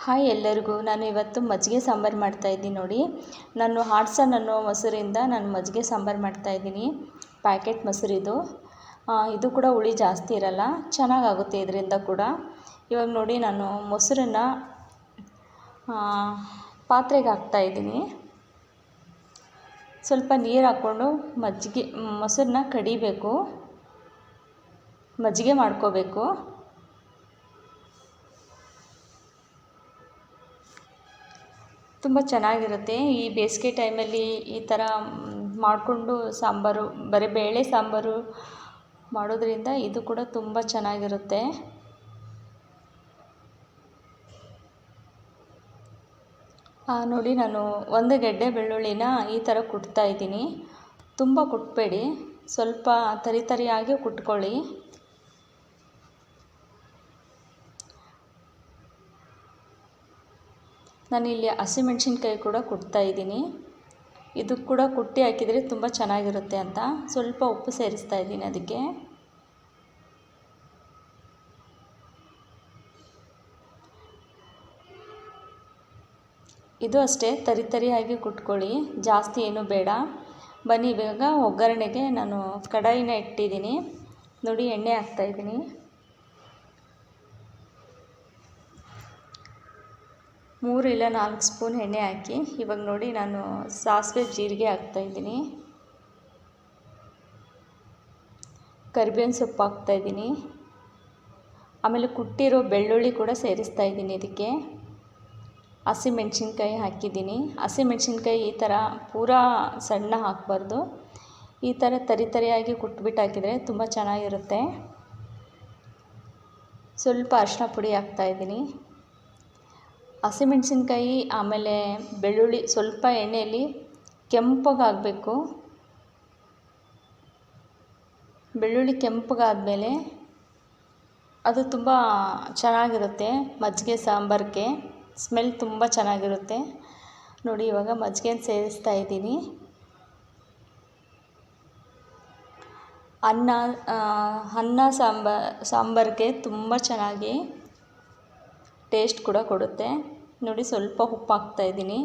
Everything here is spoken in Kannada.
ಹಾಯ್ ಎಲ್ಲರಿಗೂ. ನಾನು ಇವತ್ತು ಮಜ್ಜಿಗೆ ಸಾಂಬಾರು ಮಾಡ್ತಾಯಿದ್ದೀನಿ ನೋಡಿ. ನಾನು ಹಾಟ್ಸನ್ ಅನ್ನೋ ಮೊಸರಿಂದ ನಾನು ಮಜ್ಜಿಗೆ ಸಾಂಬಾರು ಮಾಡ್ತಾಯಿದ್ದೀನಿ. ಪ್ಯಾಕೆಟ್ ಮೊಸರಿದು. ಇದು ಕೂಡ ಹುಳಿ ಜಾಸ್ತಿ ಇರಲ್ಲ, ಚೆನ್ನಾಗಾಗುತ್ತೆ ಇದರಿಂದ ಕೂಡ. ಇವಾಗ ನೋಡಿ, ನಾನು ಮೊಸರನ್ನು ಪಾತ್ರೆಗೆ ಹಾಕ್ತಾಯಿದ್ದೀನಿ. ಸ್ವಲ್ಪ ನೀರು ಹಾಕ್ಕೊಂಡು ಮೊಸರನ್ನ ಕಡಿಬೇಕು, ಮಜ್ಜಿಗೆ ಮಾಡ್ಕೋಬೇಕು. ತುಂಬ ಚೆನ್ನಾಗಿರುತ್ತೆ. ಈ ಬೇಸಿಗೆ ಟೈಮಲ್ಲಿ ಈ ಥರ ಮಾಡಿಕೊಂಡು ಸಾಂಬಾರು, ಬರೀ ಬೇಳೆ ಸಾಂಬಾರು ಮಾಡೋದ್ರಿಂದ ಇದು ಕೂಡ ತುಂಬ ಚೆನ್ನಾಗಿರುತ್ತೆ. ನೋಡಿ, ನಾನು ಒಂದು ಗೆಡ್ಡೆ ಬೆಳ್ಳುಳ್ಳಿನ ಈ ಥರ ಕುಟ್ತಾಯಿದ್ದೀನಿ. ತುಂಬ ಕುಟ್ಟಬೇಡಿ, ಸ್ವಲ್ಪ ತರಿಯಾಗಿ ಕುಟ್ಕೊಳ್ಳಿ. ನಾನಿಲ್ಲಿ ಹಸಿಮೆಣ್ಸಿನ್ಕಾಯಿ ಕೂಡ ಕುಟ್ತಾಯಿದ್ದೀನಿ. ಇದು ಕೂಡ ಕುಟ್ಟಿ ಹಾಕಿದರೆ ತುಂಬ ಚೆನ್ನಾಗಿರುತ್ತೆ ಅಂತ ಸ್ವಲ್ಪ ಉಪ್ಪು ಸೇರಿಸ್ತಾ ಇದ್ದೀನಿ ಅದಕ್ಕೆ. ಇದು ಅಷ್ಟೇ, ತರಿಯಾಗಿ ಕುಟ್ಕೊಳ್ಳಿ, ಜಾಸ್ತಿ ಏನೂ ಬೇಡ. ಬನ್ನಿ, ಇವಾಗ ಒಗ್ಗರಣೆಗೆ ನಾನು ಕಡಾಯಿನ ಇಟ್ಟಿದ್ದೀನಿ ನೋಡಿ. ಎಣ್ಣೆ ಹಾಕ್ತಾಯಿದ್ದೀನಿ. ಮೂರು ಇಲ್ಲ 4 ಸ್ಪೂನ್ ಎಣ್ಣೆ ಹಾಕಿ, ಇವಾಗ ನೋಡಿ ನಾನು ಸಾಸಿವೆ ಜೀರಿಗೆ ಹಾಕ್ತಾಯಿದ್ದೀನಿ, ಕರಿಬೇವಿನ ಸೊಪ್ಪು ಹಾಕ್ತಾಯಿದ್ದೀನಿ, ಆಮೇಲೆ ಕುಟ್ಟಿರೋ ಬೆಳ್ಳುಳ್ಳಿ ಕೂಡ ಸೇರಿಸ್ತಾ ಇದ್ದೀನಿ ಇದಕ್ಕೆ. ಹಸಿಮೆಣ್ಸಿನ್ಕಾಯಿ ಹಾಕಿದ್ದೀನಿ. ಹಸಿಮೆಣ್ಸಿನ್ಕಾಯಿ ಈ ಥರ ಪೂರಾ ಸಣ್ಣ ಹಾಕಬಾರ್ದು, ಈ ಥರ ತರಿಯಾಗಿ ಕುಟ್ಬಿಟ್ಟು ಹಾಕಿದರೆ ತುಂಬ ಚೆನ್ನಾಗಿರುತ್ತೆ. ಸ್ವಲ್ಪ ಅರಿಶಿನ ಪುಡಿ ಹಾಕ್ತಾಯಿದ್ದೀನಿ. ಹಸಿಮೆಣ್ಸಿನ್ಕಾಯಿ ಆಮೇಲೆ ಬೆಳ್ಳುಳ್ಳಿ ಸ್ವಲ್ಪ ಎಣ್ಣೆಯಲ್ಲಿ ಕೆಂಪಗಾಗಬೇಕು. ಬೆಳ್ಳುಳ್ಳಿ ಕೆಂಪಗಾದಮೇಲೆ ಅದು ತುಂಬ ಚೆನ್ನಾಗಿರುತ್ತೆ. ಮಜ್ಜಿಗೆ ಸಾಂಬಾರಿಗೆ ಸ್ಮೆಲ್ ತುಂಬ ಚೆನ್ನಾಗಿರುತ್ತೆ ನೋಡಿ. ಇವಾಗ ಮಜ್ಜಿಗೆ ಸೇರಿಸ್ತಾ ಇದ್ದೀನಿ. ಅನ್ನ ಸಾಂಬಾರಿಗೆ ತುಂಬ ಚೆನ್ನಾಗಿ ಟೇಸ್ಟ್ ಕೂಡ ಕೊಡುತ್ತೆ ನೋಡಿ. ಸ್ವಲ್ಪ ಉಪ್ಪು ಹಾಕ್ತಾಯಿದ್ದೀನಿ.